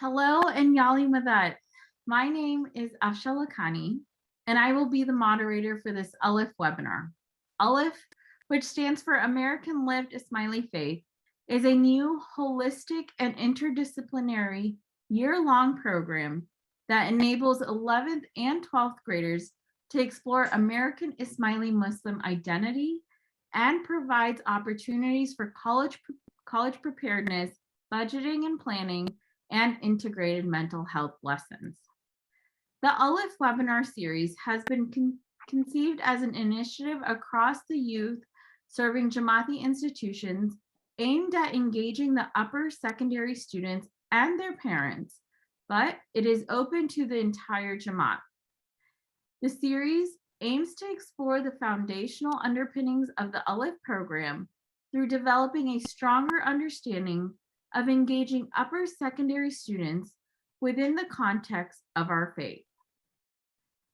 Hello and Yali Madat. My name is Afshan Lakhani, and I will be the moderator for this ALIF webinar. ALIF, which stands for American Lived Ismaili Faith, is a new holistic and interdisciplinary year-long program that enables 11th and 12th graders to explore American Ismaili Muslim identity and provides opportunities for college preparedness, budgeting and planning, and integrated mental health lessons. The ALIF webinar series has been conceived as an initiative across the youth serving Jamati Institutions aimed at engaging the upper secondary students and their parents, but it is open to the entire Jamaat. The series aims to explore the foundational underpinnings of the ALIF program through developing a stronger understanding of engaging upper secondary students within the context of our faith.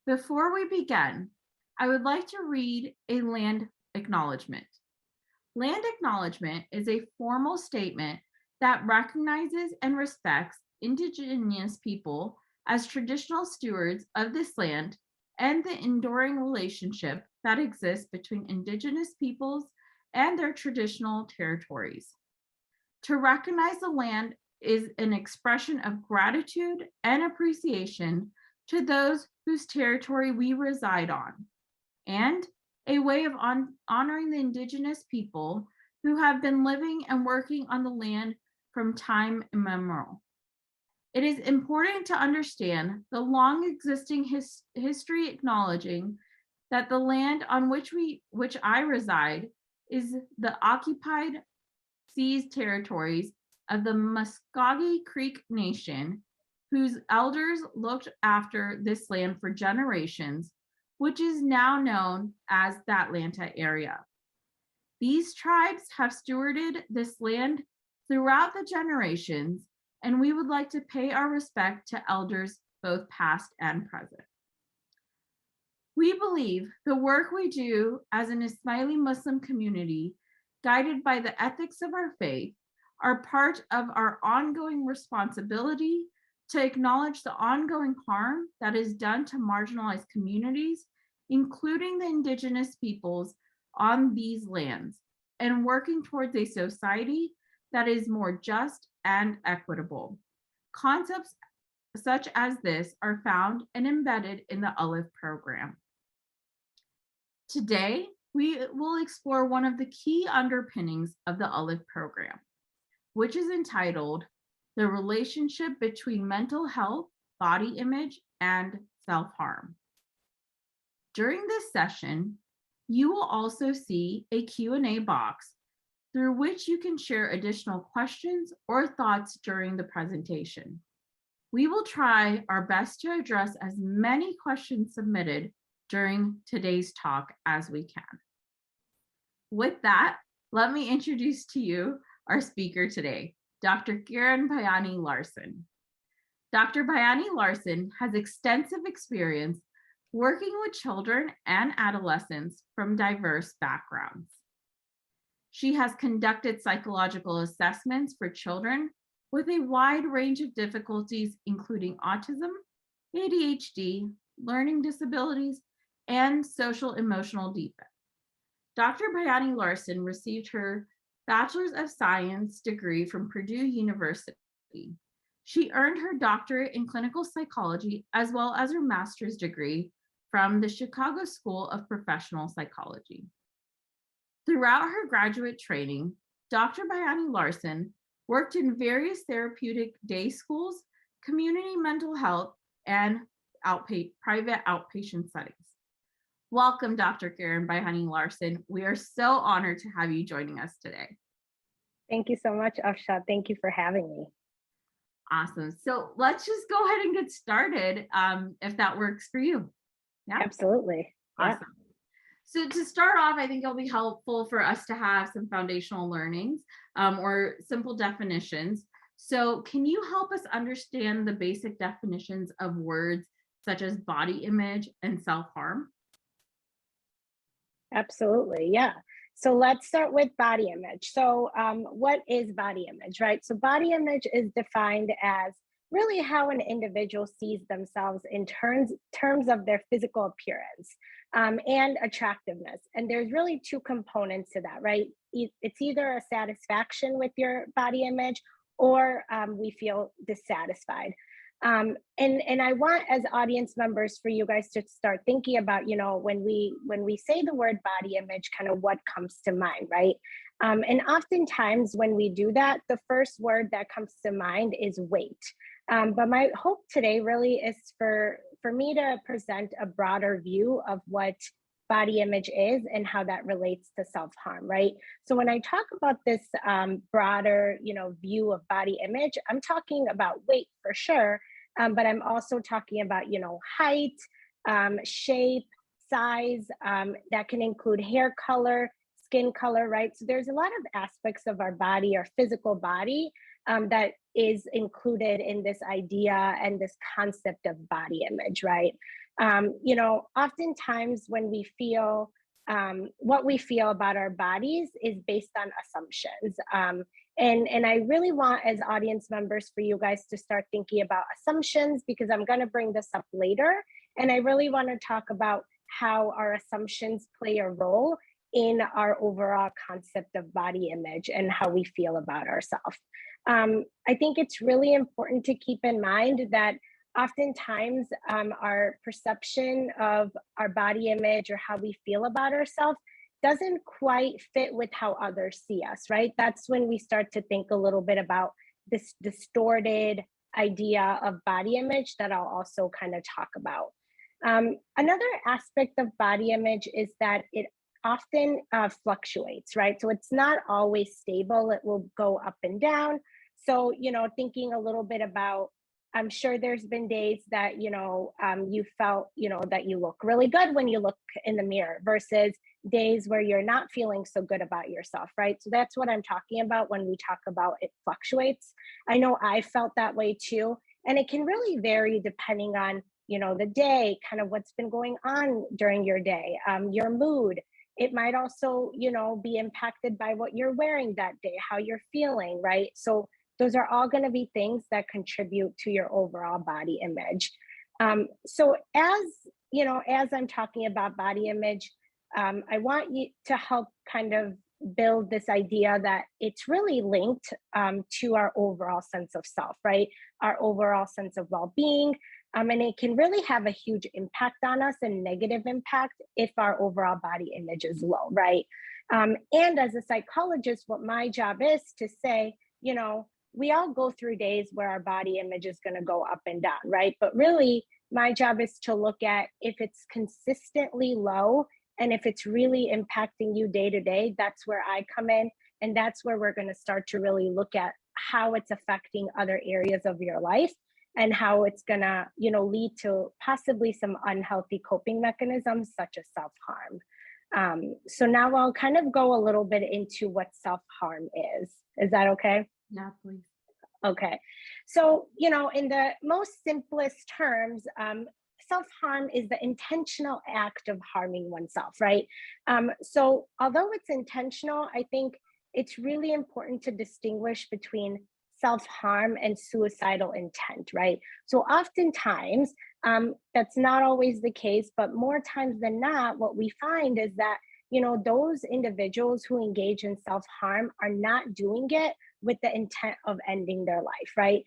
Before we begin, I would like to read a land acknowledgement. Land acknowledgement is a formal statement that recognizes and respects indigenous people as traditional stewards of this land and the enduring relationship that exists between indigenous peoples and their traditional territories. To recognize the land is an expression of gratitude and appreciation to those whose territory we reside on, and a way of honoring the indigenous people who have been living and working on the land from time immemorial. It is important to understand the long existing history acknowledging that the land on which I reside is the occupied seized territories of the Muscogee Creek Nation, whose elders looked after this land for generations, which is now known as the Atlanta area. These tribes have stewarded this land throughout the generations, and we would like to pay our respect to elders both past and present. We believe the work we do as an Ismaili Muslim community, guided by the ethics of our faith, are part of our ongoing responsibility to acknowledge the ongoing harm that is done to marginalized communities, including the indigenous peoples on these lands, and working towards a society that is more just and equitable. Concepts such as this are found and embedded in the ALIF program. Today, we will explore one of the key underpinnings of the ALIF program, which is entitled The Relationship Between Mental Health, Body Image, and Self-Harm. During this session, you will also see a Q&A box through which you can share additional questions or thoughts during the presentation. We will try our best to address as many questions submitted during today's talk as we can. With that, let me introduce to you our speaker today, Dr. Kiran Bhayani-Larsen. Dr. Bhayani-Larsen has extensive experience working with children and adolescents from diverse backgrounds. She has conducted psychological assessments for children with a wide range of difficulties, including autism, ADHD, learning disabilities, and social emotional defects. Dr. Bhayani-Larsen received her Bachelor's of Science degree from Purdue University. She earned her doctorate in clinical psychology as well as her master's degree from the Chicago School of Professional Psychology. Throughout her graduate training, Dr. Bhayani-Larsen worked in various therapeutic day schools, community mental health, and private outpatient settings. Welcome, Dr. Kiran Bhayani-Larsen. We are so honored to have you joining us today. Thank you so much, Afshan. Thank you for having me. Awesome. So let's just go ahead and get started, if that works for you. Yeah, absolutely. Awesome. Yeah. So to start off, I think it'll be helpful for us to have some foundational learnings or simple definitions. So can you help us understand the basic definitions of words such as body image and self-harm? Absolutely, yeah. So let's start with body image. So what is body image, right? So body image is defined as really how an individual sees themselves in terms of their physical appearance and attractiveness. And there's really two components to that, right? It's either a satisfaction with your body image or we feel dissatisfied. And I want as audience members for you guys to start thinking about, when we say the word body image, kind of what comes to mind, right? And oftentimes when we do that, the first word that comes to mind is weight. But my hope today really is for me to present a broader view of what body image is and how that relates to self-harm, right? So when I talk about this broader, view of body image, I'm talking about weight for sure, but I'm also talking about, height, shape, size, that can include hair color, skin color, right? So there's a lot of aspects of our body, our physical body, that is included in this idea and this concept of body image, right? Oftentimes when we feel what we feel about our bodies is based on assumptions. And I really want as audience members for you guys to start thinking about assumptions, because I'm going to bring this up later. And I really want to talk about how our assumptions play a role in our overall concept of body image and how we feel about ourselves. I think it's really important to keep in mind that oftentimes our perception of our body image or how we feel about ourselves doesn't quite fit with how others see us, right? That's when we start to think a little bit about this distorted idea of body image that I'll also kind of talk about. Another aspect of body image is that it often fluctuates, right? So it's not always stable. It will go up and down. So, thinking a little bit about, I'm sure there's been days that, you felt, that you look really good when you look in the mirror versus days where you're not feeling so good about yourself, right? So that's what I'm talking about when we talk about it fluctuates. I know I felt that way too. And it can really vary depending on, the day, kind of what's been going on during your day, your mood. It might also, be impacted by what you're wearing that day, how you're feeling, right? So those are all going to be things that contribute to your overall body image. So as I'm talking about body image, I want you to help kind of build this idea that it's really linked to our overall sense of self, right? Our overall sense of well-being. And it can really have a huge impact on us, and negative impact if our overall body image is low, right? And as a psychologist, what my job is to say, we all go through days where our body image is going to go up and down, right? But really, my job is to look at if it's consistently low and if it's really impacting you day to day. That's where I come in. And that's where we're going to start to really look at how it's affecting other areas of your life and how it's going to, lead to possibly some unhealthy coping mechanisms such as self-harm. So now I'll kind of go a little bit into what self-harm is. Is that okay? Yeah, please. Okay. So, in the most simplest terms, self-harm is the intentional act of harming oneself, right? So although it's intentional, I think it's really important to distinguish between self-harm and suicidal intent, right? So oftentimes, that's not always the case, but more times than not, what we find is that, those individuals who engage in self-harm are not doing it with the intent of ending their life, right?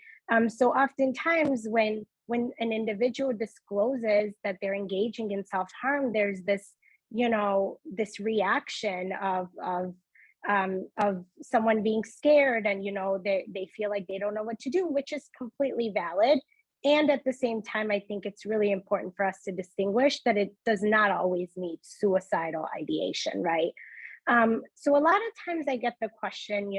So oftentimes when an individual discloses that they're engaging in self-harm, there's this, this reaction of someone being scared, and they feel like they don't know what to do, which is completely valid. And at the same time, I think it's really important for us to distinguish that it does not always mean suicidal ideation, right? So a lot of times I get the question,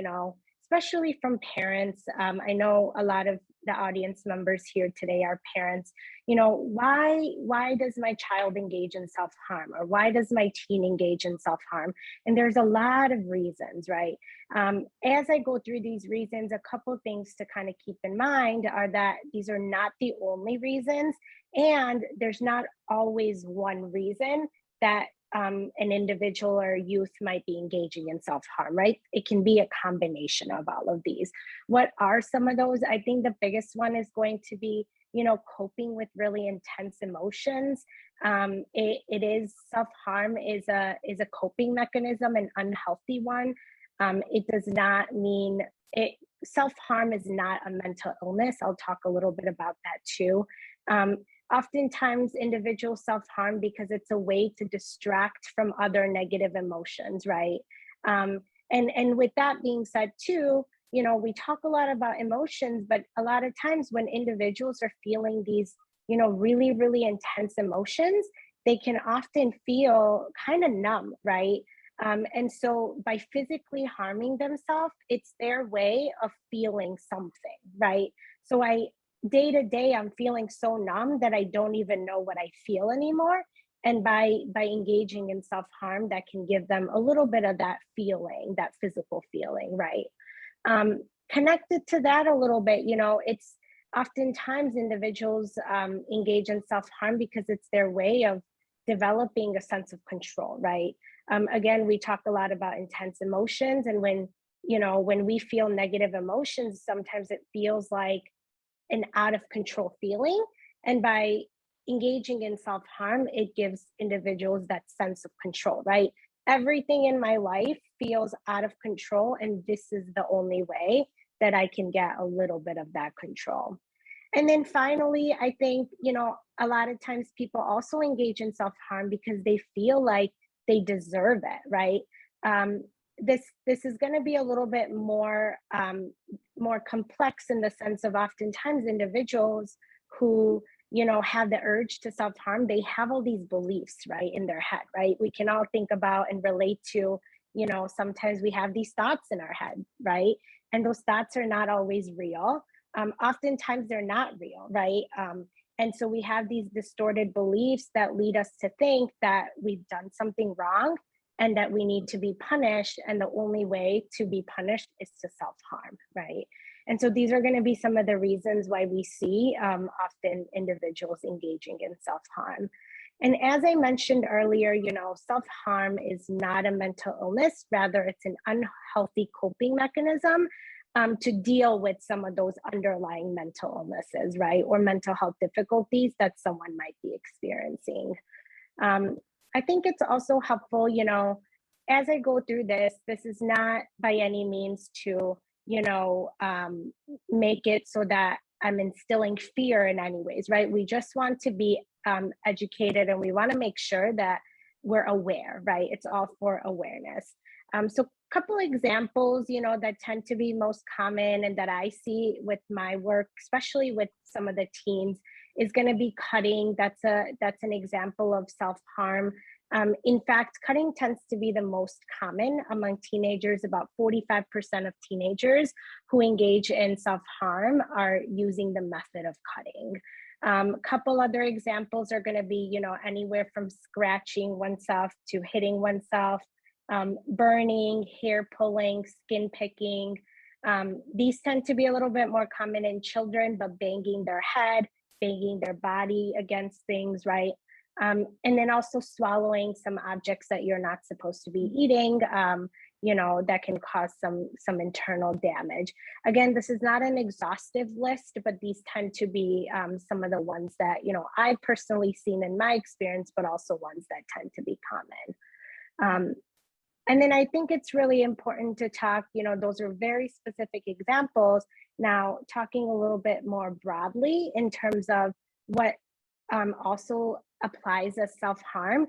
especially from parents. I know a lot of the audience members here today are parents. Why does my child engage in self-harm, or why does my teen engage in self-harm? And there's a lot of reasons, right? As I go through these reasons, a couple things to kind of keep in mind are that these are not the only reasons, and there's not always one reason that an individual or youth might be engaging in self-harm, right? It can be a combination of all of these. What are some of those? I think the biggest one is going to be, coping with really intense emotions. It is self-harm is a coping mechanism, an unhealthy one. It does not mean it. Self-harm is not a mental illness. I'll talk a little bit about that too. Oftentimes individuals self-harm because it's a way to distract from other negative emotions, right? And with that being said too, we talk a lot about emotions, but a lot of times when individuals are feeling these, really, really intense emotions, they can often feel kind of numb, right? And so by physically harming themselves, it's their way of feeling something, right? So day to day, I'm feeling so numb that I don't even know what I feel anymore. And by engaging in self-harm, that can give them a little bit of that feeling, that physical feeling, right? Connected to that a little bit, it's oftentimes individuals engage in self-harm because it's their way of developing a sense of control, right? Again, we talk a lot about intense emotions, and when we feel negative emotions, sometimes it feels like an out of control feeling. And by engaging in self-harm, it gives individuals that sense of control, right? Everything in my life feels out of control, and this is the only way that I can get a little bit of that control. And then finally, I think, a lot of times people also engage in self-harm because they feel like they deserve it, right? This is going to be a little bit more complex in the sense of oftentimes individuals who have the urge to self-harm, they have all these beliefs, right, in their head, right? We can all think about and relate to, sometimes we have these thoughts in our head, right? And those thoughts are not always real. Oftentimes they're not real, right? And so we have these distorted beliefs that lead us to think that we've done something wrong and that we need to be punished. And the only way to be punished is to self-harm, right? And so these are going to be some of the reasons why we see often individuals engaging in self-harm. And as I mentioned earlier, self-harm is not a mental illness, rather it's an unhealthy coping mechanism to deal with some of those underlying mental illnesses, right? Or mental health difficulties that someone might be experiencing. I think it's also helpful, as I go through this is not by any means to, make it so that I'm instilling fear in any ways, right? We just want to be educated, and we want to make sure that we're aware, right? It's all for awareness. So a couple examples, that tend to be most common and that I see with my work, especially with some of the teens, is going to be cutting. That's an example of self-harm. In fact, cutting tends to be the most common among teenagers. About 45% of teenagers who engage in self-harm are using the method of cutting. A couple other examples are going to be, anywhere from scratching oneself to hitting oneself, burning, hair pulling, skin picking. These tend to be a little bit more common in children, but banging their head, banging their body against things, right? And then also swallowing some objects that you're not supposed to be eating, that can cause some internal damage. Again, this is not an exhaustive list, but these tend to be some of the ones that, I've personally seen in my experience, but also ones that tend to be common. And then I think it's really important to talk, those are very specific examples. Now, talking a little bit more broadly in terms of what also applies as self-harm.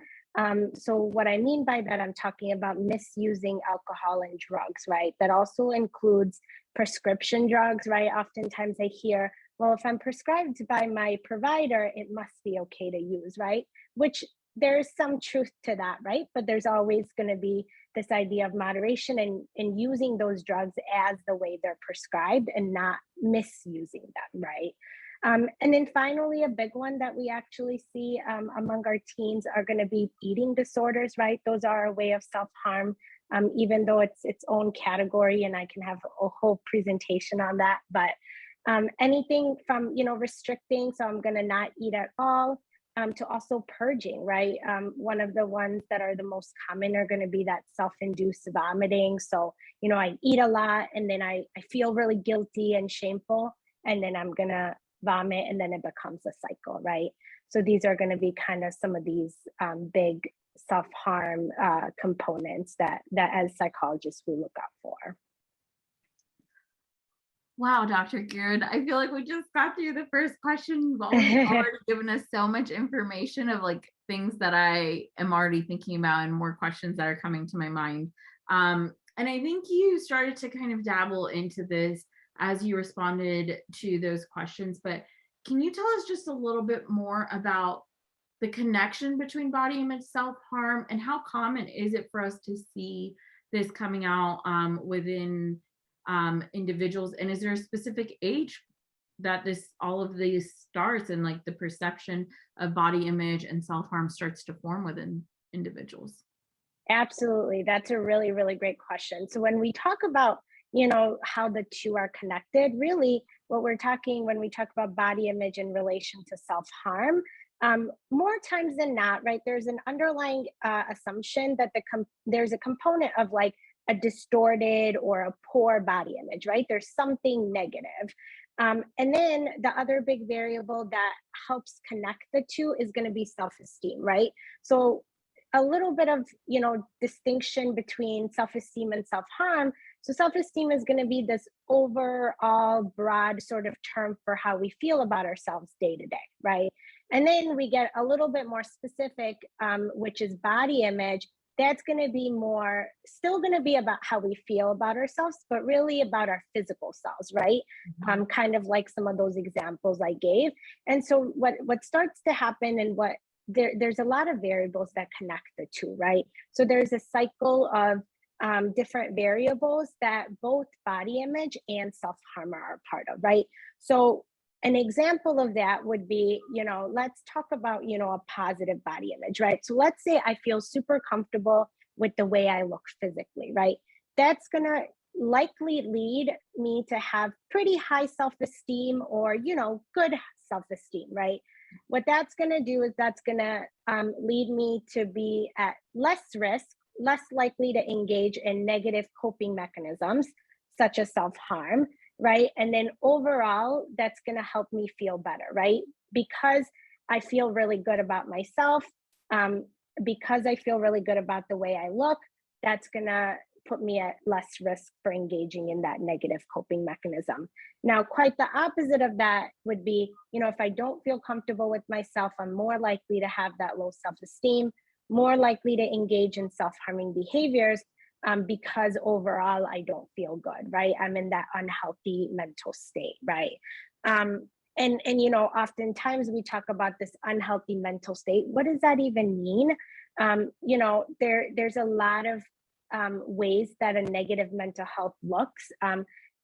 So what I mean by that, I'm talking about misusing alcohol and drugs, right? That also includes prescription drugs, right? Oftentimes I hear, well, if I'm prescribed by my provider, it must be okay to use, right? Which there's some truth to that, right? But there's always going to be this idea of moderation and using those drugs as the way they're prescribed and not misusing them, right? And then finally, a big one that we actually see among our teens are going to be eating disorders, right? Those are a way of self-harm, even though it's its own category, and I can have a whole presentation on that. But anything from, restricting, so I'm going to not eat at all, to also purging, right? One of the ones that are the most common are going to be that self-induced vomiting. So, I eat a lot and then I feel really guilty and shameful, and then I'm going to vomit, and then it becomes a cycle, right? So these are going to be kind of some of these big self-harm components that as psychologists we look out for. Wow, Dr. Kiran, I feel like we just got through the first question. You've already given us so much information of like things that I am already thinking about and more questions that are coming to my mind. And I think you started to kind of dabble into this as you responded to those questions, but can you tell us just a little bit more about the connection between body image self-harm, and how common is it for us to see this coming out within individuals? And is there a specific age that all of these starts, and like the perception of body image and self-harm starts to form within individuals? Absolutely. That's a really, really great question. So when we talk about, how the two are connected, really what we're talking when we talk about body image in relation to self-harm, more times than not, right, there's an underlying assumption that there's a component of like a distorted or a poor body image, right? There's something negative. And then the other big variable that helps connect the two is going to be self-esteem, right? So a little bit of distinction between self-esteem and self-harm. So self-esteem is going to be this overall broad sort of term for how we feel about ourselves day to day, right? And then we get a little bit more specific, which is body image. That's going to be still going to be about how we feel about ourselves, but really about our physical selves, right? Kind of like some of those examples I gave. And so what starts to happen, and there's a lot of variables that connect the two, right? So there's a cycle of different variables that both body image and self-harm are a part of, right? So an example of that would be, let's talk about, a positive body image, right? So let's say I feel super comfortable with the way I look physically, right? That's going to likely lead me to have pretty high self-esteem or, good self-esteem, right? What that's going to do is that's going to lead me to be at less risk, less likely to engage in negative coping mechanisms, such as self-harm, right? And then overall, that's going to help me feel better, right? Because I feel really good about myself, because I feel really good about the way I look, that's going to put me at less risk for engaging in that negative coping mechanism. Now, quite the opposite of that would be, if I don't feel comfortable with myself, I'm more likely to have that low self-esteem, more likely to engage in self-harming behaviors, because overall I don't feel good, right? I'm in that unhealthy mental state, right? And oftentimes we talk about this unhealthy mental state. What does that even mean? There's a lot of ways that a negative mental health looks.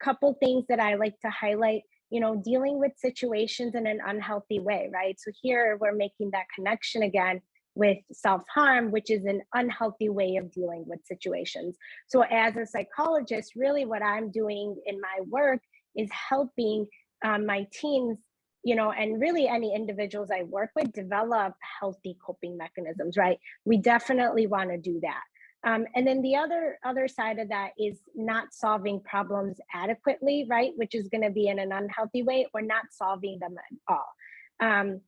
Couple things that I like to highlight, dealing with situations in an unhealthy way, right? So here we're making that connection again with self-harm, which is an unhealthy way of dealing with situations. So as a psychologist, really what I'm doing in my work is helping my teams, and really any individuals I work with develop healthy coping mechanisms, right? We definitely want to do that. And then the other side of that is not solving problems adequately, right? Which is going to be in an unhealthy way, or not solving them at all.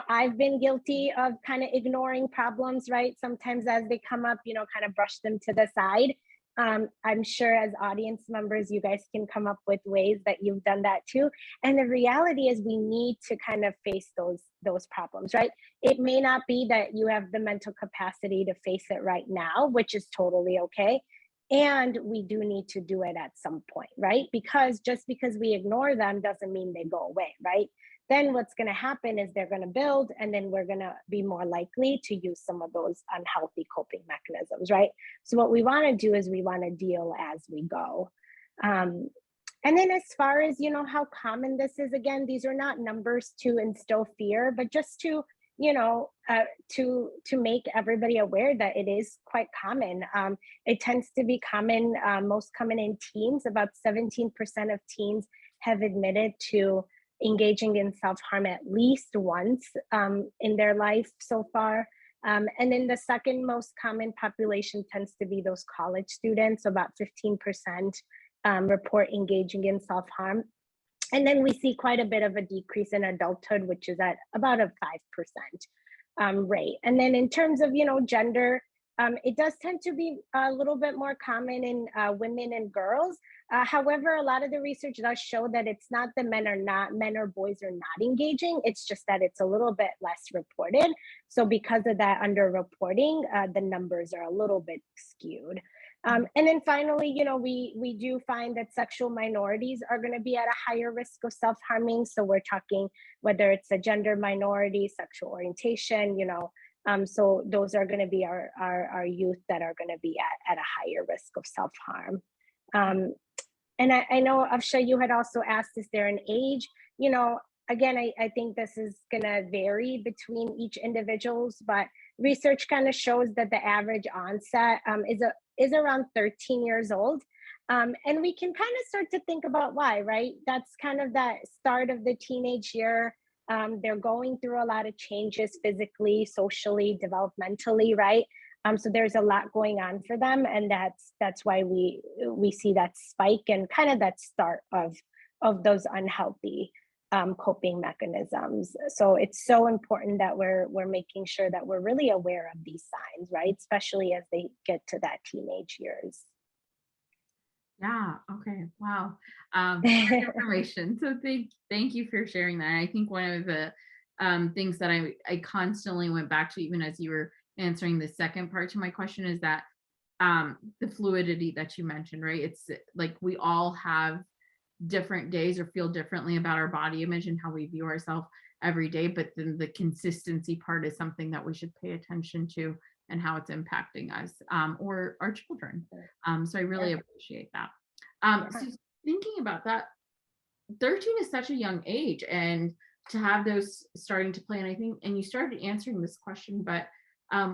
I've been guilty of kind of ignoring problems, right? Sometimes as they come up, kind of brush them to the side. I'm sure as audience members, you guys can come up with ways that you've done that too. And the reality is we need to kind of face those problems, right? It may not be that you have the mental capacity to face it right now, which is totally okay. And we do need to do it at some point, right? Because just because we ignore them doesn't mean they go away, right? Then what's going to happen is they're going to build, and then we're going to be more likely to use some of those unhealthy coping mechanisms, right? So what we want to do is we want to deal as we go. And then as far as, how common this is, again, these are not numbers to instill fear, but just to, to make everybody aware that it is quite common. It tends to be common, most common in teens. About 17% of teens have admitted to engaging in self-harm at least once in their life so far. And then the second most common population tends to be those college students. So about 15% report engaging in self-harm. And then we see quite a bit of a decrease in adulthood, which is at about a 5% rate. And then in terms of, gender, it does tend to be a little bit more common in women and girls. However, a lot of the research does show that it's not that men or boys are not engaging. It's just that it's a little bit less reported. So because of that underreporting, the numbers are a little bit skewed. And then finally, we do find that sexual minorities are going to be at a higher risk of self-harming. So we're talking whether it's a gender minority, sexual orientation, so those are going to be our youth that are going to be at a higher risk of self-harm. And I know, Afsha, you had also asked, is there an age? Again, I think this is going to vary between each individuals, but research kind of shows that the average onset is around 13 years old. And we can kind of start to think about why, right? That's kind of that start of the teenage year. They're going through a lot of changes physically, socially, developmentally, right? So there's a lot going on for them, and that's why we see that spike and kind of that start of those unhealthy coping mechanisms. So it's so important that we're making sure that we're really aware of these signs, right? Especially as they get to that teenage years. Yeah. Okay. Wow. Great information. So thank you for sharing that. I think one of the things that I constantly went back to, even as you were answering the second part to my question, is that the fluidity that you mentioned, right? It's like we all have different days or feel differently about our body image and how we view ourselves every day, but then the consistency part is something that we should pay attention to and how it's impacting us or our children. So I really appreciate that. So thinking about that, 13 is such a young age, and to have those starting to play, and I think, and you started answering this question, but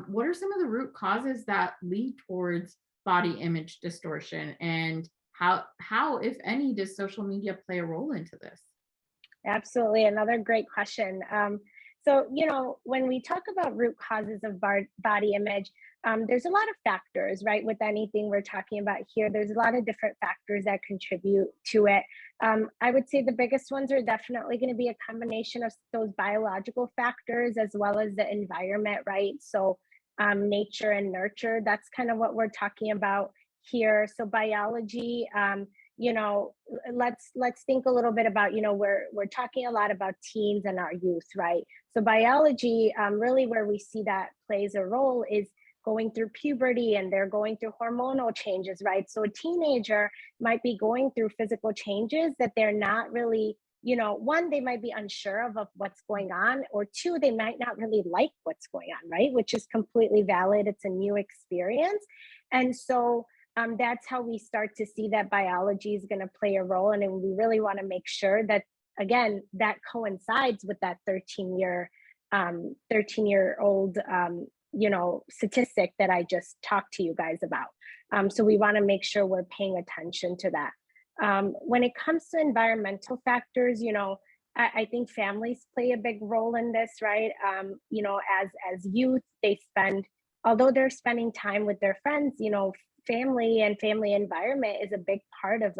what are some of the root causes that lead towards body image distortion, and how, if any, does social media play a role into this? Absolutely. Another great question. So, when we talk about root causes of body image, there's a lot of factors, right? With anything we're talking about here, there's a lot of different factors that contribute to it. I would say the biggest ones are definitely going to be a combination of those biological factors as well as the environment, right? So nature and nurture, that's kind of what we're talking about here. So biology, let's think a little bit about, we're talking a lot about teens and our youth, right? So biology, really where we see that plays a role is going through puberty, and they're going through hormonal changes, right? So a teenager might be going through physical changes that they're not really, one, they might be unsure of what's going on, or two, they might not really like what's going on, right? Which is completely valid. It's a new experience. And so that's how we start to see that biology is going to play a role. And we really want to make sure that, again, that coincides with that 13-year-old, statistic that I just talked to you guys about. So we want to make sure we're paying attention to that. When it comes to environmental factors, I think families play a big role in this, right? As youth, although they're spending time with their friends, family and family environment is a big part of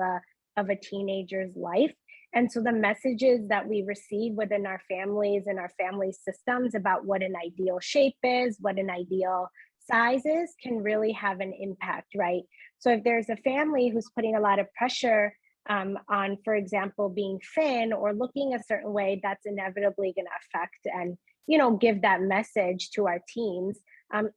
a teenager's life. And so the messages that we receive within our families and our family systems about what an ideal shape is, what an ideal size is, can really have an impact, right? So if there's a family who's putting a lot of pressure on, for example, being thin or looking a certain way, that's inevitably going to affect and, give that message to our teens,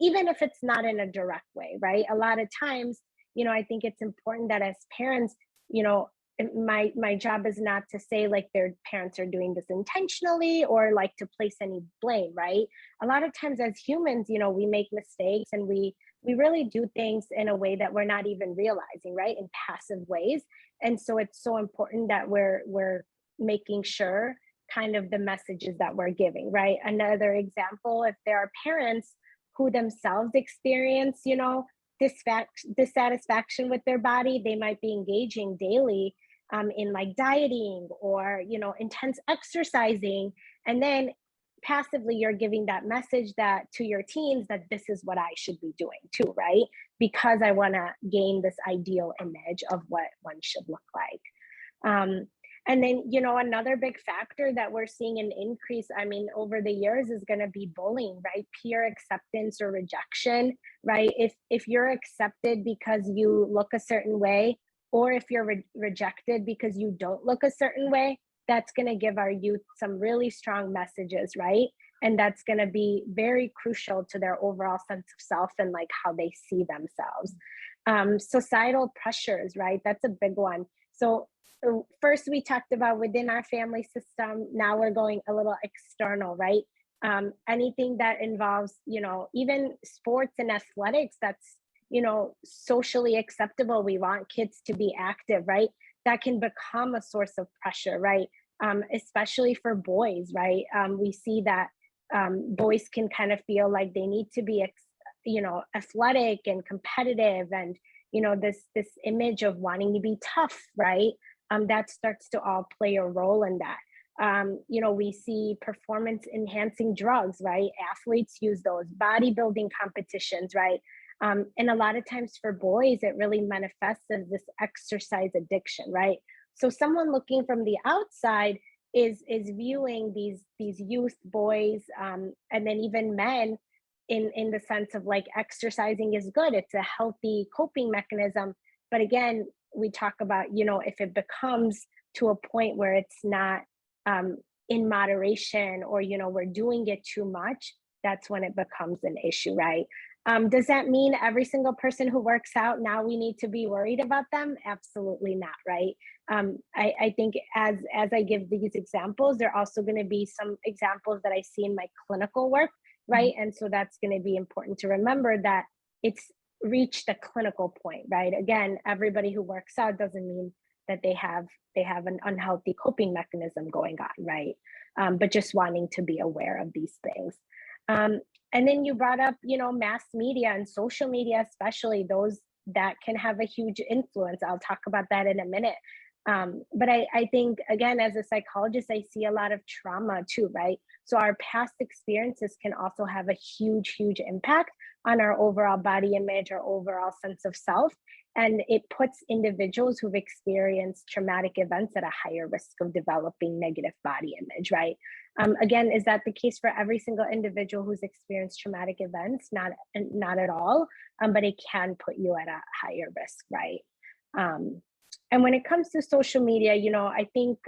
even if it's not in a direct way, right? A lot of times, I think it's important that as parents, my job is not to say like their parents are doing this intentionally or like to place any blame, right? A lot of times as humans, we make mistakes, and we really do things in a way that we're not even realizing, right? In passive ways. And so it's so important that we're making sure kind of the messages that we're giving, right? Another example, if there are parents who themselves experience, dissatisfaction with their body, they might be engaging daily in like dieting or, you know, intense exercising. And then passively you're giving that message that to your teens that this is what I should be doing too, right? Because I want to gain this ideal image of what one should look like. And then, you know, another big factor that we're seeing an increase, I mean, over the years is going to be bullying, right? Peer acceptance or rejection, right? If you're accepted because you look a certain way, or if you're rejected because you don't look a certain way, that's going to give our youth some really strong messages, right? And that's going to be very crucial to their overall sense of self and like how they see themselves. Societal pressures, right? That's a big one. So first we talked about within our family system. Now we're going a little external, right? Anything that involves, you know, even sports and athletics, that's, you know, socially acceptable. We want kids to be active, right? That can become a source of pressure, right? Especially for boys, right? We see that boys can kind of feel like they need to be, you know, athletic and competitive, and you know, this image of wanting to be tough, right? That starts to all play a role in that. You know, we see performance enhancing drugs, right? Athletes use those, bodybuilding competitions, right? And a lot of times for boys, it really manifests as this exercise addiction, right? So someone looking from the outside is viewing these youth boys, and then even men, in the sense of like exercising is good. It's a healthy coping mechanism. But again, we talk about, you know, if it becomes to a point where it's not in moderation, or, you know, we're doing it too much, that's when it becomes an issue, right? Does that mean every single person who works out now we need to be worried about them? Absolutely not, right? I think as I give these examples, there are also going to be some examples that I see in my clinical work, right? And so that's going to be important to remember that it's reached a clinical point, right? Again, everybody who works out doesn't mean that they have an unhealthy coping mechanism going on, right? But just wanting to be aware of these things. And then you brought up, you know, mass media and social media, especially those that can have a huge influence. I'll talk about that in a minute. But I think, again, as a psychologist, I see a lot of trauma too, right? So our past experiences can also have a huge, huge impact on our overall body image, our overall sense of self. And it puts individuals who've experienced traumatic events at a higher risk of developing negative body image, right? Again, is that the case for every single individual who's experienced traumatic events? Not at all, but it can put you at a higher risk, right? And when it comes to social media, you know, I think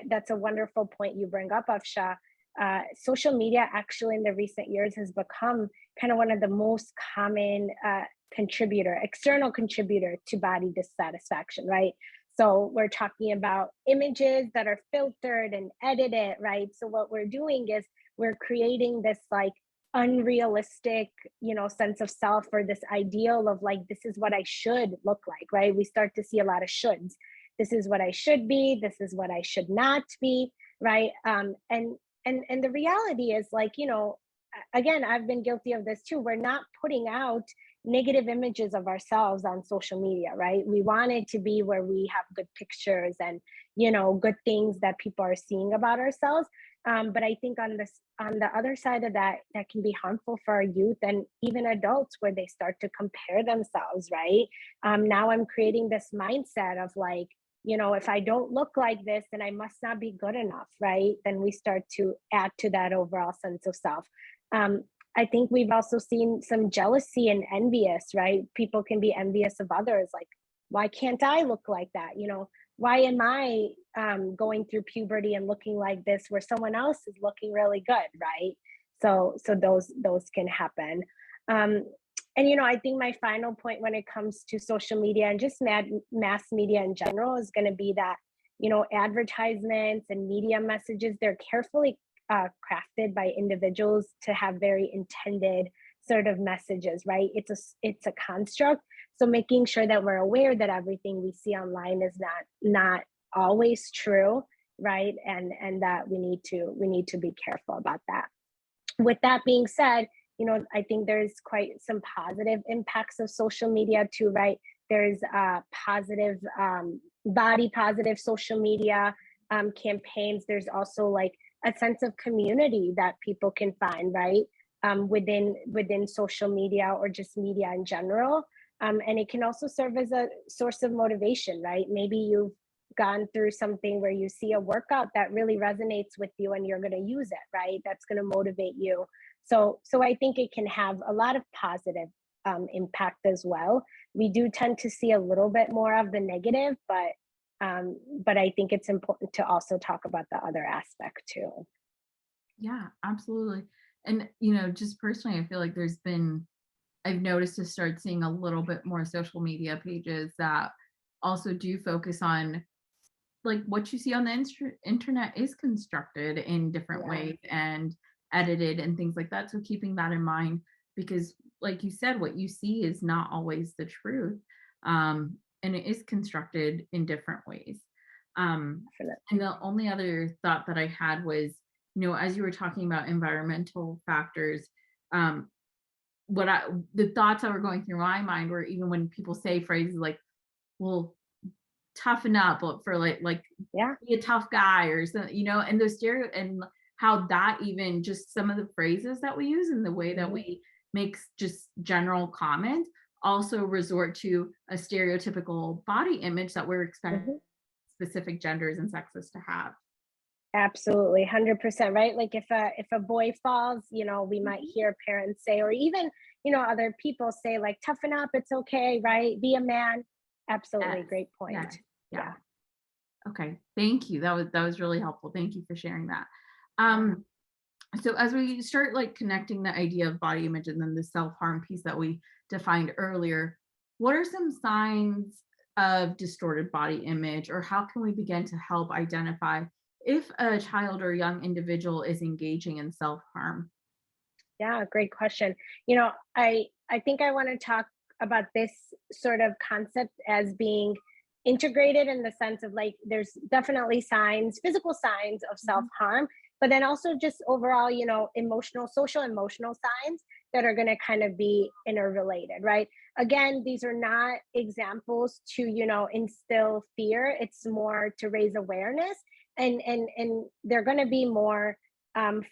that's a wonderful point you bring up, Afsha. Social media actually in the recent years has become kind of one of the most common external contributor to body dissatisfaction, right? So we're talking about images that are filtered and edited, right? So what we're doing is we're creating this like unrealistic, you know, sense of self, or this ideal of like, this is what I should look like, right? We start to see a lot of shoulds. This is what I should be. This is what I should not be, right? And the reality is, like, you know, again, I've been guilty of this too. We're not putting out negative images of ourselves on social media, right? We want it to be where we have good pictures and, you know, good things that people are seeing about ourselves. But I think on the other side of that, that can be harmful for our youth and even adults, where they start to compare themselves, right? Now I'm creating this mindset of like, you know, if I don't look like this, then I must not be good enough, right? Then we start to add to that overall sense of self. I think we've also seen some jealousy and envious, right? People can be envious of others. Like, why can't I look like that? You know, why am I going through puberty and looking like this where someone else is looking really good, right? So those can happen. And, you know, I think my final point when it comes to social media and just mass media in general is going to be that, you know, advertisements and media messages, they're carefully crafted by individuals to have very intended sort of messages, right? It's a construct. So making sure that we're aware that everything we see online is not always true, right? And that we need to be careful about that. With that being said, you know, I think there's quite some positive impacts of social media too, right? There's positive, body positive social media campaigns. There's also like a sense of community that people can find, right? Within social media or just media in general. And it can also serve as a source of motivation, right? Maybe you've gone through something where you see a workout that really resonates with you and you're going to use it, right? That's going to motivate you. So I think it can have a lot of positive impact as well. We do tend to see a little bit more of the negative, but I think it's important to also talk about the other aspect too. Yeah, absolutely. And, just personally, I feel like I've noticed to start seeing a little bit more social media pages that also do focus on like what you see on the internet is constructed in different Yeah. ways and edited and things like that. So keeping that in mind, because like you said, what you see is not always the truth. And it is constructed in different ways. Definitely. And the only other thought that I had was, as you were talking about environmental factors, um, the thoughts that were going through my mind were even when people say phrases like, well, toughen up for like Yeah. be a tough guy or something, and those and how that even just some of the phrases that we use and the way that we make just general comments also resort to a stereotypical body image that we're expecting specific genders and sexes to have. Absolutely, 100%, right? Like if a boy falls, we might hear parents say, or even, other people say like, toughen up, it's okay, right? Be a man. Absolutely, Yes, great point. yes, yeah. Yeah. Okay, thank you. That was really helpful. Thank you for sharing that. Um, so as we start like connecting the idea of body image and then the self-harm piece that we defined earlier, what are some signs of distorted body image, or how can we begin to help identify if a child or young individual is engaging in self-harm? Yeah, great question. I think I want to talk about this sort of concept as being integrated in the sense of like there's definitely signs, physical signs of Mhm. self-harm, but then also just overall, social emotional signs that are going to kind of be interrelated, right? Again, these are not examples to, instill fear. It's more to raise awareness, and they're going to be more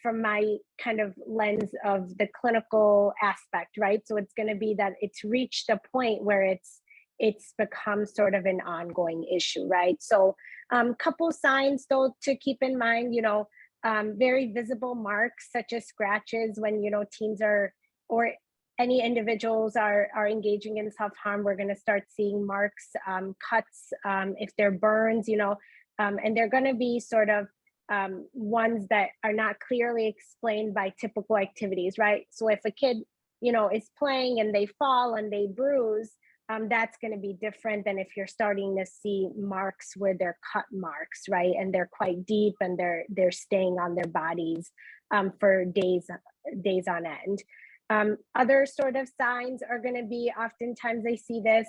from my kind of lens of the clinical aspect, right? So it's going to be that it's reached a point where it's become sort of an ongoing issue, right? So couple signs though to keep in mind, very visible marks such as scratches when teens are, or any individuals are engaging in self-harm. We're going to start seeing marks, cuts, if they're burns, and they're going to be sort of ones that are not clearly explained by typical activities, right? So if a kid, is playing and they fall and they bruise, that's going to be different than if you're starting to see marks where they're cut marks, right? And they're quite deep and they're staying on their bodies for days on end. Other sort of signs are going to be, oftentimes I see this,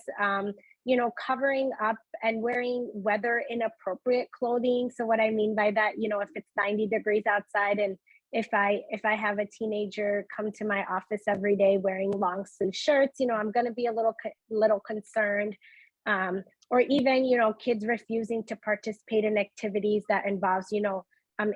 covering up and wearing weather inappropriate clothing. So what I mean by that, if it's 90 degrees outside, and if I have a teenager come to my office every day wearing long sleeve shirts, I'm going to be a little concerned. Or even, kids refusing to participate in activities that involves,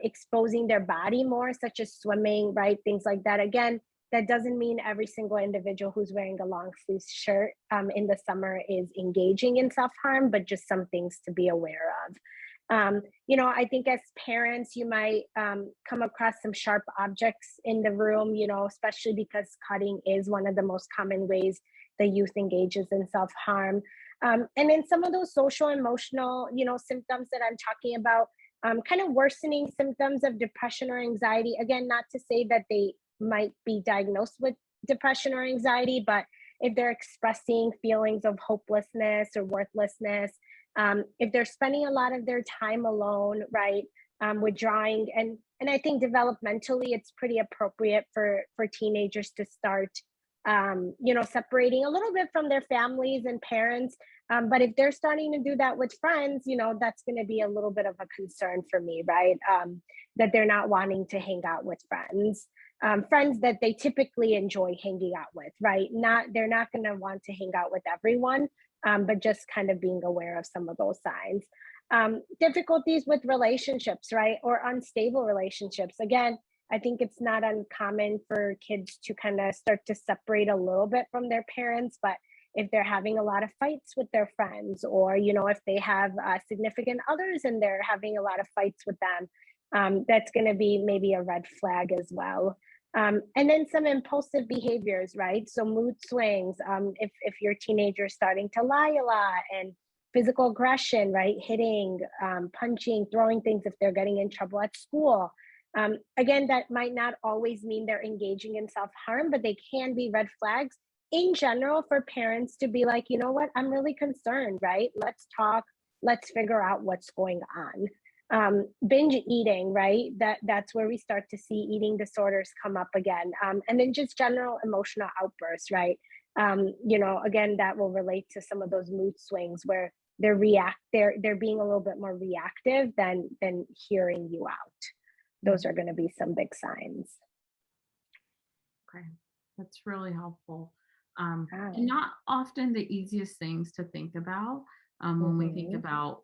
exposing their body more, such as swimming, right? Things like that. Again, that doesn't mean every single individual who's wearing a long sleeve shirt in the summer is engaging in self-harm, but just some things to be aware of. I think as parents, you might come across some sharp objects in the room, especially because cutting is one of the most common ways the youth engages in self-harm. And then some of those social emotional, symptoms that I'm talking about, kind of worsening symptoms of depression or anxiety. Again, not to say that they might be diagnosed with depression or anxiety, but if they're expressing feelings of hopelessness or worthlessness, if they're spending a lot of their time alone, right, withdrawing, and I think developmentally, it's pretty appropriate for teenagers to start, separating a little bit from their families and parents. But if they're starting to do that with friends, that's going to be a little bit of a concern for me, right? That they're not wanting to hang out with friends. friends that they typically enjoy hanging out with, right? They're not going to want to hang out with everyone, but just kind of being aware of some of those signs. Difficulties with relationships, right? Or unstable relationships. Again, I think it's not uncommon for kids to kind of start to separate a little bit from their parents, but if they're having a lot of fights with their friends, or if they have significant others and they're having a lot of fights with them, that's going to be maybe a red flag as well. And then some impulsive behaviors, right? So mood swings, if your teenager is starting to lie a lot, and physical aggression, right? Hitting, punching, throwing things if they're getting in trouble at school. Again, that might not always mean they're engaging in self-harm, but they can be red flags in general for parents to be like, you know what, I'm really concerned, right? Let's talk, let's figure out what's going on. Binge eating, right? That's where we start to see eating disorders come up again. And then just general emotional outbursts, right? Again, that will relate to some of those mood swings where they're being a little bit more reactive than hearing you out. Those are going to be some big signs. Okay, that's really helpful. And not often the easiest things to think about when we think about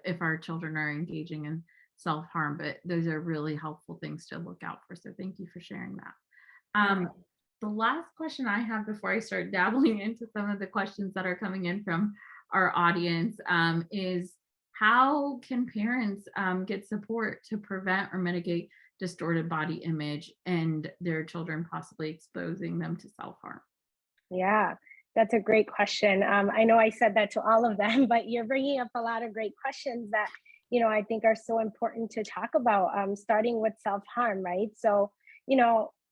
if our children are engaging in self-harm, but those are really helpful things to look out for. So thank you for sharing that. The last question I have before I start dabbling into some of the questions that are coming in from our audience is, how can parents get support to prevent or mitigate distorted body image and their children possibly exposing them to self-harm? Yeah, that's a great question. I know I said that to all of them, but you're bringing up a lot of great questions that, I think are so important to talk about, starting with self-harm, right? So,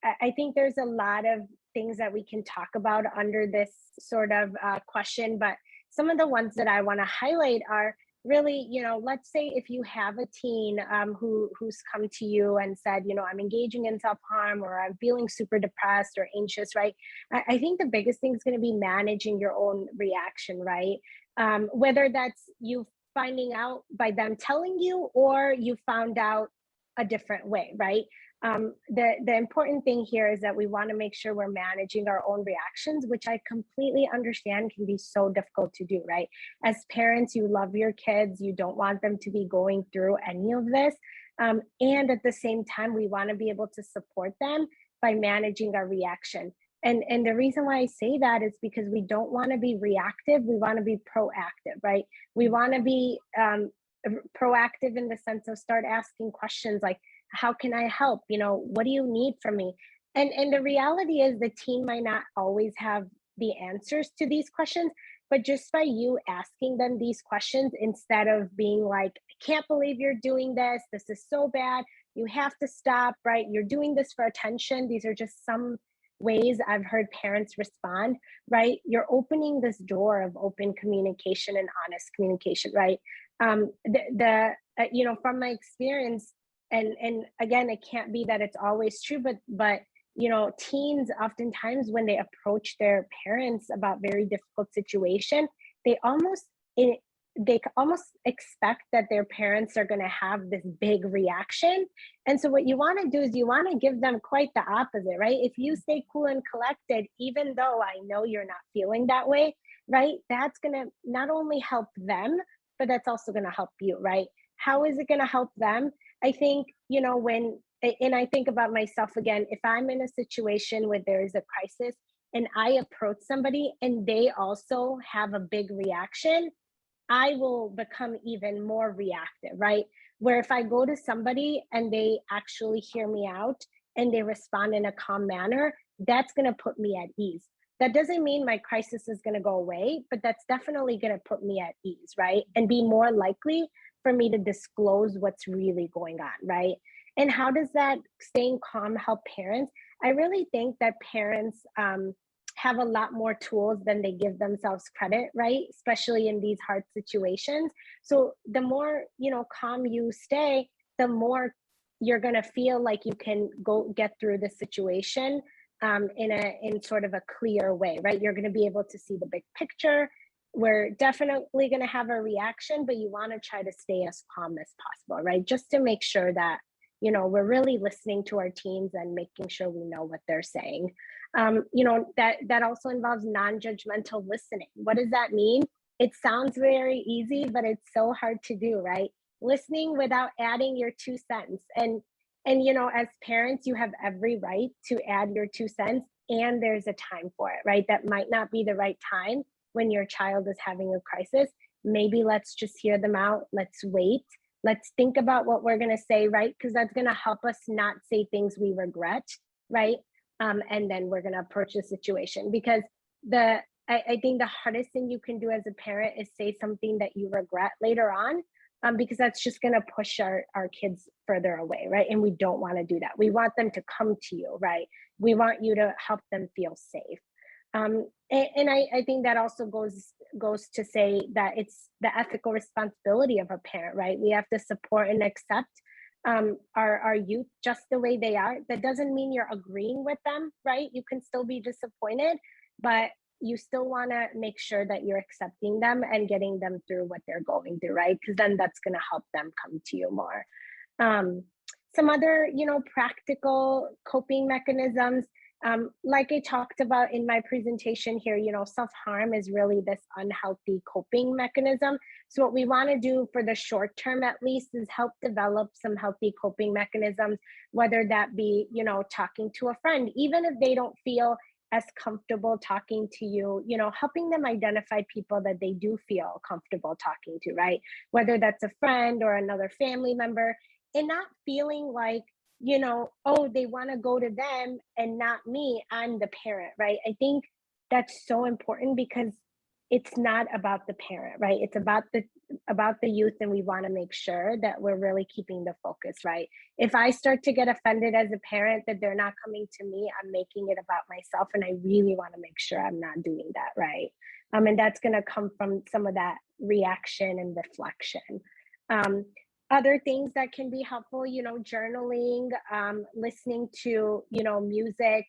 I think there's a lot of things that we can talk about under this sort of question, but some of the ones that I want to highlight are really, let's say if you have a teen who's come to you and said, I'm engaging in self-harm, or I'm feeling super depressed or anxious, right? I think the biggest thing is going to be managing your own reaction, right? Whether that's you finding out by them telling you, or you found out a different way, right? The important thing here is that we want to make sure we're managing our own reactions, which I completely understand can be so difficult to do, right? As parents, you love your kids, you don't want them to be going through any of this. And at the same time, we want to be able to support them by managing our reaction. And the reason why I say that is because we don't want to be reactive, we want to be proactive, right? We want to be proactive in the sense of start asking questions like, how can I help? What do you need from me? And the reality is the teen might not always have the answers to these questions, but just by you asking them these questions, instead of being like, I can't believe you're doing this. This is so bad. You have to stop, right? You're doing this for attention. These are just some ways I've heard parents respond, right? You're opening this door of open communication and honest communication, right? From my experience, and again, it can't be that it's always true, but teens oftentimes when they approach their parents about very difficult situation, they almost expect that their parents are going to have this big reaction. And so what you want to do is you want to give them quite the opposite, right? If you stay cool and collected, even though I know you're not feeling that way, right? That's going to not only help them, but that's also going to help you, right? How is it going to help them? I think, and I think about myself again, if I'm in a situation where there is a crisis and I approach somebody and they also have a big reaction, I will become even more reactive, right? Where if I go to somebody and they actually hear me out and they respond in a calm manner, that's going to put me at ease. That doesn't mean my crisis is going to go away, but that's definitely going to put me at ease, right? And be more likely for me to disclose what's really going on, right? And how does that staying calm help parents? I really think that parents have a lot more tools than they give themselves credit, right? Especially in these hard situations. So the more, calm you stay, the more you're going to feel like you can go get through the situation in sort of a clear way, right? You're going to be able to see the big picture. We're definitely going to have a reaction, but you want to try to stay as calm as possible, right? Just to make sure that we're really listening to our teens and making sure we know what they're saying. That also involves non-judgmental listening. What does that mean? It sounds very easy, but it's so hard to do, right? Listening without adding your 2 cents. And as parents, you have every right to add your 2 cents, and there's a time for it, right? That might not be the right time when your child is having a crisis. Maybe let's just hear them out. Let's wait. Let's think about what we're going to say, right? Because that's going to help us not say things we regret, right? And then we're going to approach the situation, because I think the hardest thing you can do as a parent is say something that you regret later on, because that's just going to push our kids further away, right? And we don't want to do that. We want them to come to you, right? We want you to help them feel safe. And I think that also goes to say that it's the ethical responsibility of a parent, right? We have to support and accept our youth just the way they are. That doesn't mean you're agreeing with them, right? You can still be disappointed, but you still want to make sure that you're accepting them and getting them through what they're going through, right? Because then that's going to help them come to you more. Some other, practical coping mechanisms, like I talked about in my presentation here, self-harm is really this unhealthy coping mechanism. So what we want to do for the short term, at least, is help develop some healthy coping mechanisms, whether that be, talking to a friend, even if they don't feel as comfortable talking to you, helping them identify people that they do feel comfortable talking to, right? Whether that's a friend or another family member, and not feeling like, oh, they want to go to them and not me, I'm the parent, right? I think that's so important, because it's not about the parent, right? It's about the youth, and we want to make sure that we're really keeping the focus, right? If I start to get offended as a parent that they're not coming to me, I'm making it about myself, and I really want to make sure I'm not doing that, right? And that's going to come from some of that reaction and reflection. Other things that can be helpful, journaling, listening to, music,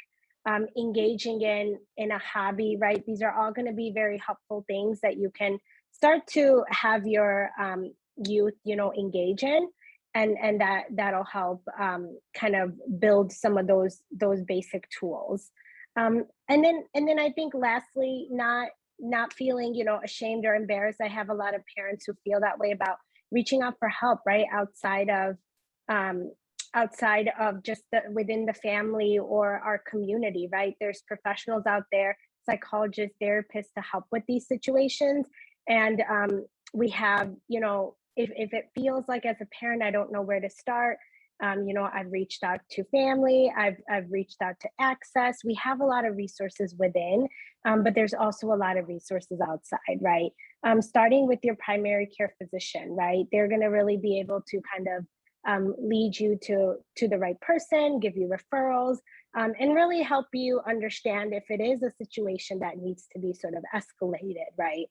engaging in a hobby, right? These are all going to be very helpful things that you can start to have your youth, engage in, and that'll help kind of build some of those basic tools. And then I think lastly, not feeling, ashamed or embarrassed. I have a lot of parents who feel that way about reaching out for help, right? Outside of just within the family or our community, right? There's professionals out there, psychologists, therapists, to help with these situations. And we have, if it feels like as a parent, I don't know where to start, I've reached out to family, I've reached out to Access. We have a lot of resources within, but there's also a lot of resources outside, right? Starting with your primary care physician, right? They're going to really be able to kind of lead you to the right person, give you referrals, and really help you understand if it is a situation that needs to be sort of escalated, right?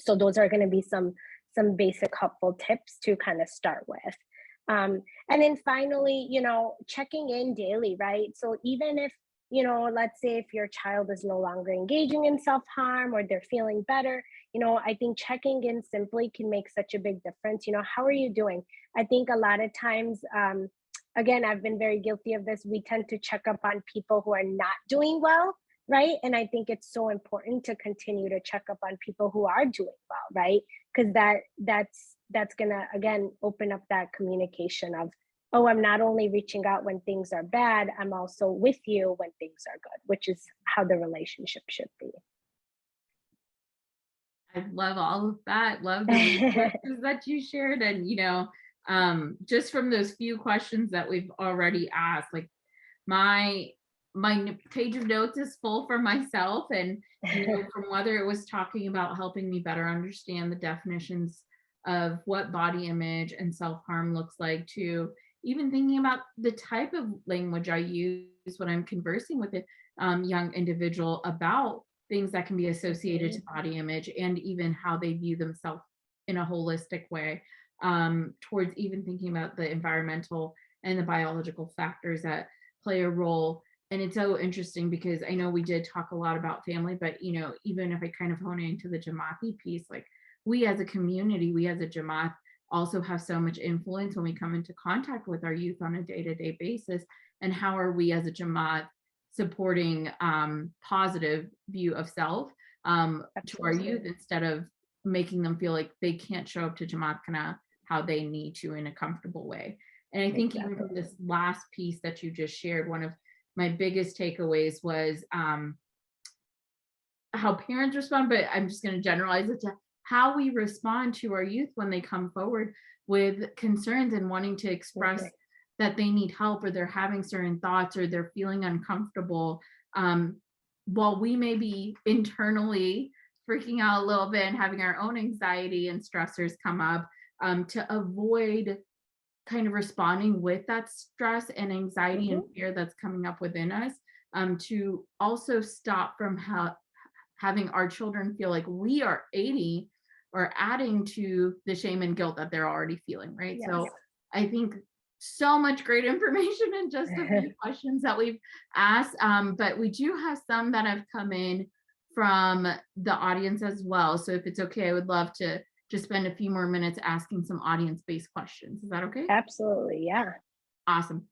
So those are going to be some basic helpful tips to kind of start with. And then finally, checking in daily, right? So even if, let's say if your child is no longer engaging in self-harm, or they're feeling better, I think checking in simply can make such a big difference. How are you doing? I think a lot of times, again, I've been very guilty of this. We tend to check up on people who are not doing well, right? And I think it's so important to continue to check up on people who are doing well, right? Because that's gonna, again, open up that communication of, oh, I'm not only reaching out when things are bad, I'm also with you when things are good, which is how the relationship should be. I love all of that. Love the resources that you shared. And, just from those few questions that we've already asked, like my page of notes is full for myself. And, from whether it was talking about helping me better understand the definitions of what body image and self-harm looks like, to even thinking about the type of language I use when I'm conversing with a young individual about things that can be associated to body image, and even how they view themselves in a holistic way, towards even thinking about the environmental and the biological factors that play a role. And it's so interesting, because I know we did talk a lot about family, but even if I kind of hone into the Jamati piece, like we as a community, we as a Jamaat also have so much influence when we come into contact with our youth on a day-to-day basis. And how are we as a Jamaat supporting positive view of self to our youth, instead of making them feel like they can't show up to Jamaat Kana how they need to in a comfortable way. And I think even from this last piece that you just shared, one of my biggest takeaways was how parents respond, but I'm just going to generalize it to how we respond to our youth when they come forward with concerns and wanting to express that they need help, or they're having certain thoughts, or they're feeling uncomfortable. While we may be internally freaking out a little bit and having our own anxiety and stressors come up, to avoid kind of responding with that stress and anxiety and fear that's coming up within us, to also stop from having our children feel like we are aiding or adding to the shame and guilt that they're already feeling, right? Yes. So I think so much great information in just a few questions that we've asked, but we do have some that have come in from the audience as well. So if it's okay, I would love to just spend a few more minutes asking some audience-based questions. Is that okay? Absolutely, yeah. Awesome.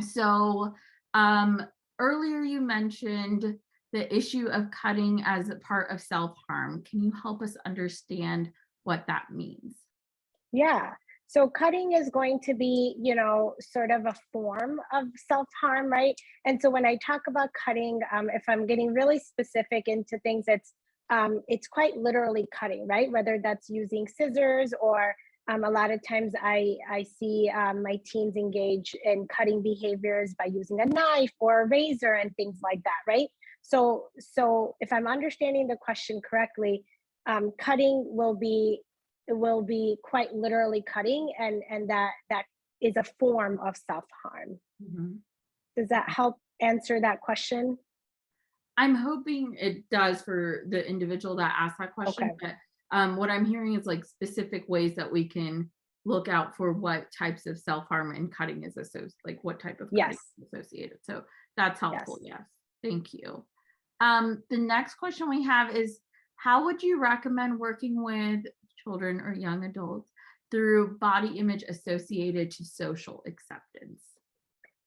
So earlier you mentioned the issue of cutting as a part of self-harm. Can you help us understand what that means? Yeah. So cutting is going to be, sort of a form of self-harm, right? And so when I talk about cutting, if I'm getting really specific into things, it's quite literally cutting, right? Whether that's using scissors, or a lot of times I see my teens engage in cutting behaviors by using a knife or a razor and things like that, right? So if I'm understanding the question correctly, cutting will be quite literally cutting, and that is a form of self-harm. Does that help answer that question? I'm hoping it does for the individual that asked that question. Okay. But what I'm hearing is like specific ways that we can look out for what types of self-harm and cutting is associated, like what type of cutting is associated. So that's helpful. Yes. Thank you. The next question we have is, how would you recommend working with children or young adults through body image associated to social acceptance?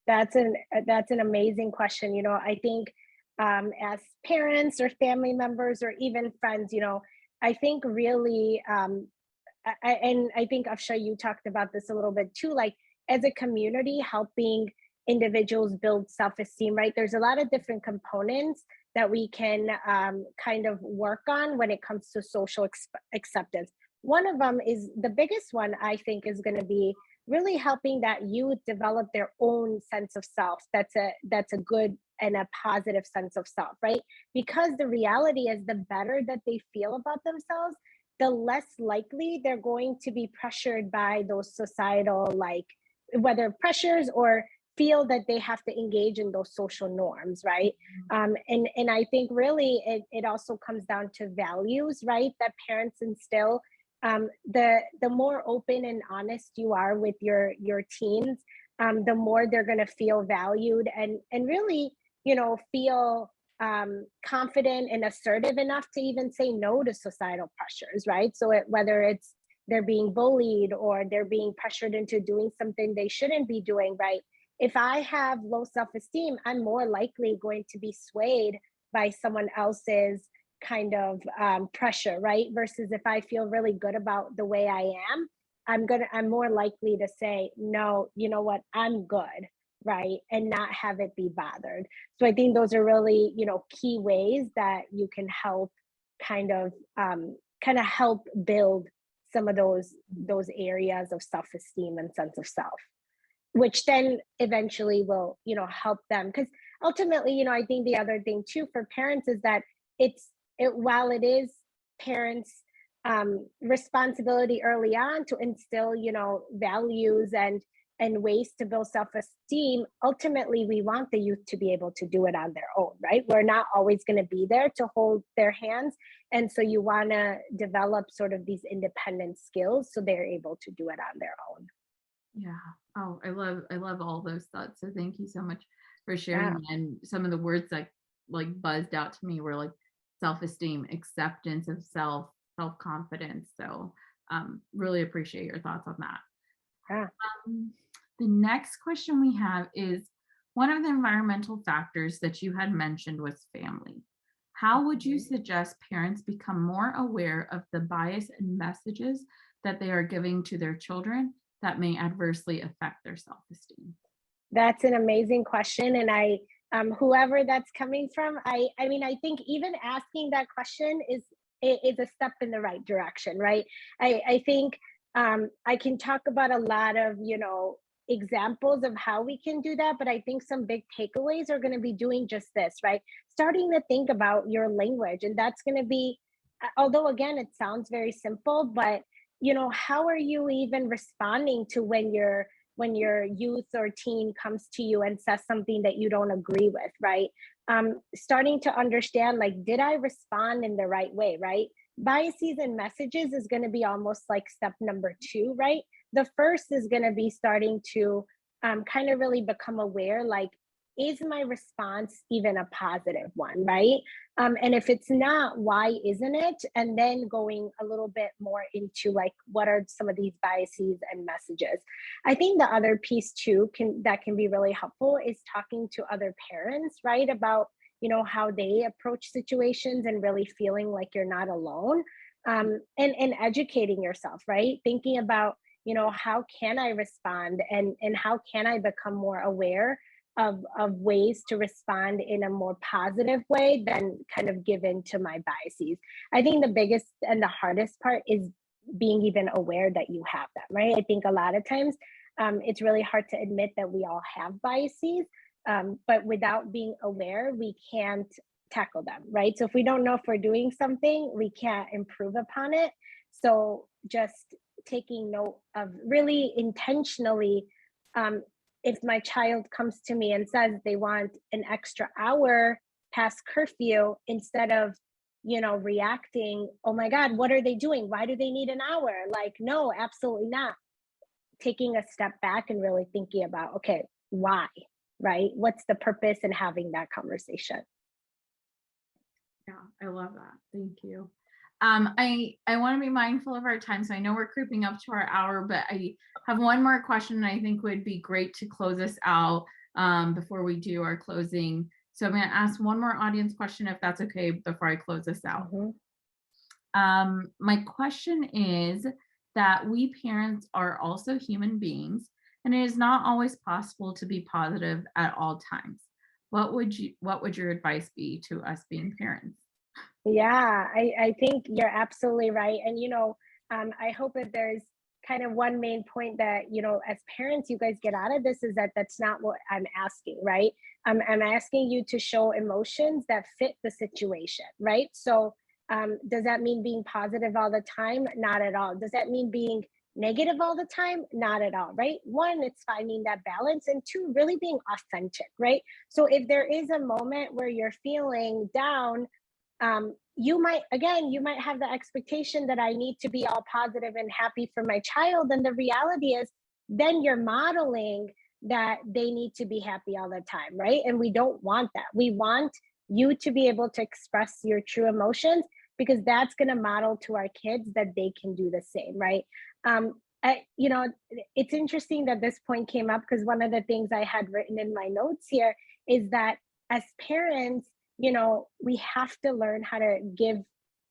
That's an amazing question. I think as parents or family members or even friends, I think really, and I think Afsha, you talked about this a little bit too, like as a community helping individuals build self-esteem, right? There's a lot of different components that we can kind of work on when it comes to social acceptance. One of them is the biggest one, I think, is going to be really helping that youth develop their own sense of self. That's a good and a positive sense of self, right? Because the reality is, the better that they feel about themselves, the less likely they're going to be pressured by those societal, like, whether pressures or feel that they have to engage in those social norms, right? And I think really it also comes down to values, right? That parents instill. The more open and honest you are with your teens, the more they're going to feel valued and really, feel confident and assertive enough to even say no to societal pressures, right? So whether it's they're being bullied or they're being pressured into doing something they shouldn't be doing, right? If I have low self-esteem, I'm more likely going to be swayed by someone else's kind of pressure, right? Versus if I feel really good about the way I am, I'm more likely to say, no, you know what, I'm good, right? And not have it be bothered. So I think those are really, key ways that you can help kind of help build some of those areas of self-esteem and sense of self, which then eventually will, help them. Because ultimately, I think the other thing too for parents is that while it is parents' responsibility early on to instill, values and ways to build self-esteem, ultimately we want the youth to be able to do it on their own, right? We're not always going to be there to hold their hands. And so you want to develop sort of these independent skills so they're able to do it on their own. Yeah. Oh, I love all those thoughts. So thank you so much for sharing. And some of the words that like buzzed out to me were like self-esteem, acceptance of self, self-confidence. So Really appreciate your thoughts on that. Yeah. Um, the next question we have is, one of the environmental factors that you had mentioned was family. How would you Mhm. suggest parents become more aware of the bias and messages that they are giving to their children that may adversely affect their self-esteem? That's an amazing question, and whoever that's coming from, I mean, I think even asking that question is a step in the right direction, right? I think I can talk about a lot of examples of how we can do that, but I think some big takeaways are going to be doing just this, right? Starting to think about your language, and that's going to be, although again, it sounds very simple, but how are you even responding to when your youth or teen comes to you and says something that you don't agree with, right? Starting to understand, like, did I respond in the right way, right? Biases and messages is going to be almost like step number two, right? The first is going to be starting to kind of really become aware, like, is my response even a positive one, right? And if it's not, why isn't it? And then going a little bit more into, like, what are some of these biases and messages. I think the other piece too that can be really helpful is talking to other parents, right? About how they approach situations and really feeling like you're not alone. And educating yourself, right? Thinking about how can I respond, and how can I become more aware of ways to respond in a more positive way than kind of give in to my biases. I think the biggest and the hardest part is being even aware that you have them, right? I think a lot of times it's really hard to admit that we all have biases, but without being aware, we can't tackle them, right? So if we don't know if we're doing something, we can't improve upon it. So just taking note of really intentionally, um, if my child comes to me and says they want an extra hour past curfew, instead of reacting, oh my God, what are they doing? Why do they need an hour? Like, no, absolutely not. Taking a step back and really thinking about, okay, why, right? What's the purpose in having that conversation? Yeah, I love that. Thank you. I want to be mindful of our time, so I know we're creeping up to our hour, but I have one more question I think would be great to close us out before we do our closing. So I'm going to ask one more audience question, if that's okay, before I close this out. Mhm. My question is that we parents are also human beings, and it is not always possible to be positive at all times. What would your advice be to us being parents? Yeah, I think you're absolutely right. And, I hope that there's kind of one main point that, as parents, you guys get out of this is that that's not what I'm asking, right? I'm asking you to show emotions that fit the situation, right? So, does that mean being positive all the time? Not at all. Does that mean being negative all the time? Not at all, right? One, it's finding that balance. And two, really being authentic, right? So, if there is a moment where you're feeling down, you might have the expectation that I need to be all positive and happy for my child, and the reality is then you're modeling that they need to be happy all the time, right? And we don't want that. We want you to be able to express your true emotions, because that's going to model to our kids that they can do the same, right? It's interesting that this point came up, because one of the things I had written in my notes here is that as parents, we have to learn how to give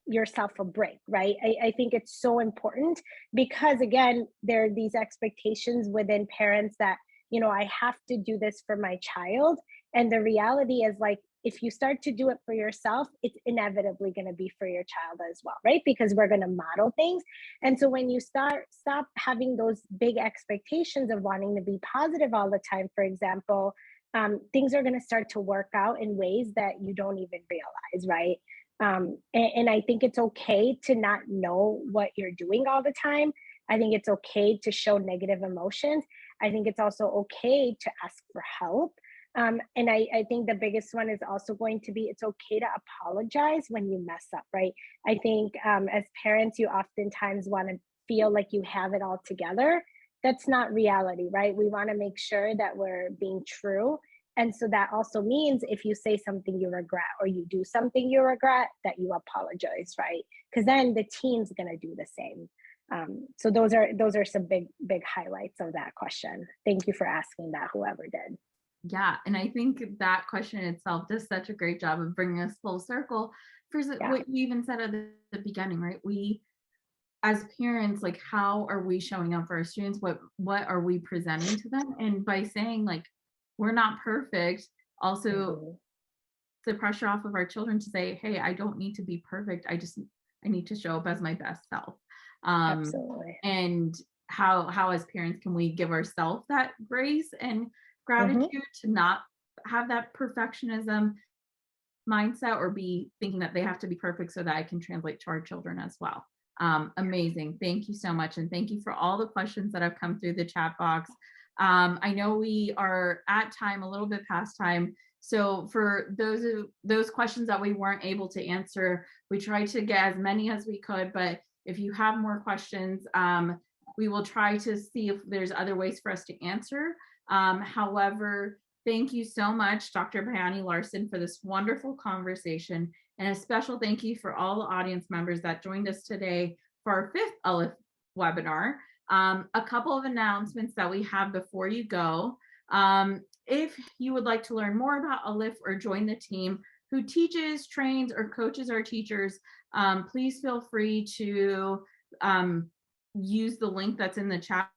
yourself a break, right? I think it's so important, because again, there are these expectations within parents that, I have to do this for my child. And the reality is, like, if you start to do it for yourself, it's inevitably going to be for your child as well, right? Because we're going to model things. And so when you stop having those big expectations of wanting to be positive all the time, for example, things are going to start to work out in ways that you don't even realize, right? And I think it's okay to not know what you're doing all the time. I think it's okay to show negative emotions. I think it's also okay to ask for help. And I think the biggest one is also going to be, it's okay to apologize when you mess up, right? I think as parents, you oftentimes want to feel like you have it all together. That's not reality, right? We want to make sure that we're being true. And so that also means if you say something you regret, or you do something you regret, that you apologize, right? Because then the teen's going to do the same. So those are some big highlights of that question. Thank you for asking that, whoever did. Yeah, and I think that question itself does such a great job of bringing us full circle for Yeah. what you even said at the beginning, right? We as parents, like, how are we showing up for our students? What are we presenting to them? And by saying like we're not perfect, also Mhm. the pressure off of our children to say, hey, I don't need to be perfect. I need to show up as my best self. Um, Absolutely. and how as parents can we give ourselves that grace and Hmm. gratitude to not have that perfectionism mindset or be thinking that they have to be perfect so that I can translate to our children as well. Amazing. Thank you so much. And thank you for all the questions that have come through the chat box. I know we are at time, a little bit past time. So for those questions that we weren't able to answer, we tried to get as many as we could, but if you have more questions, we will try to see if there's other ways for us to answer. However, thank you so much, Dr. Bhayani-Larsen, for this wonderful conversation. And a special thank you for all the audience members that joined us today for our 5th ALIF webinar. A couple of announcements that we have before you go. If you would like to learn more about ALIF or join the team who teaches, trains, or coaches our teachers, please feel free to use the link that's in the chat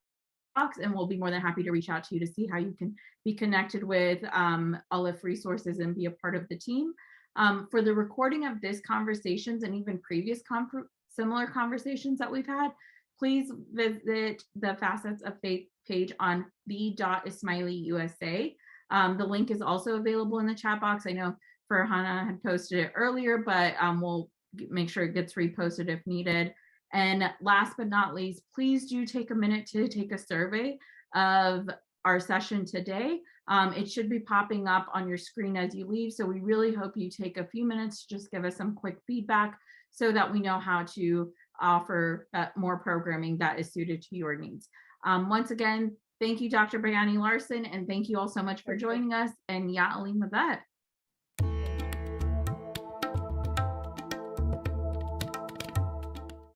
box, and we'll be more than happy to reach out to you to see how you can be connected with ALIF resources and be a part of the team. For the recording of this conversations and even previous similar conversations that we've had, please visit the Facets of Faith page on the.Ismaili USA. The link is also available in the chat box. I know Farhana had posted it earlier, but we'll make sure it gets reposted if needed. And last but not least, please do take a minute to take a survey of our session today. It should be popping up on your screen as you leave. So we really hope you take a few minutes to just give us some quick feedback so that we know how to offer more programming that is suited to your needs. Once again, thank you, Dr. Bhayani-Larsen, and thank you all so much for joining us. And Ya Ali Mavet.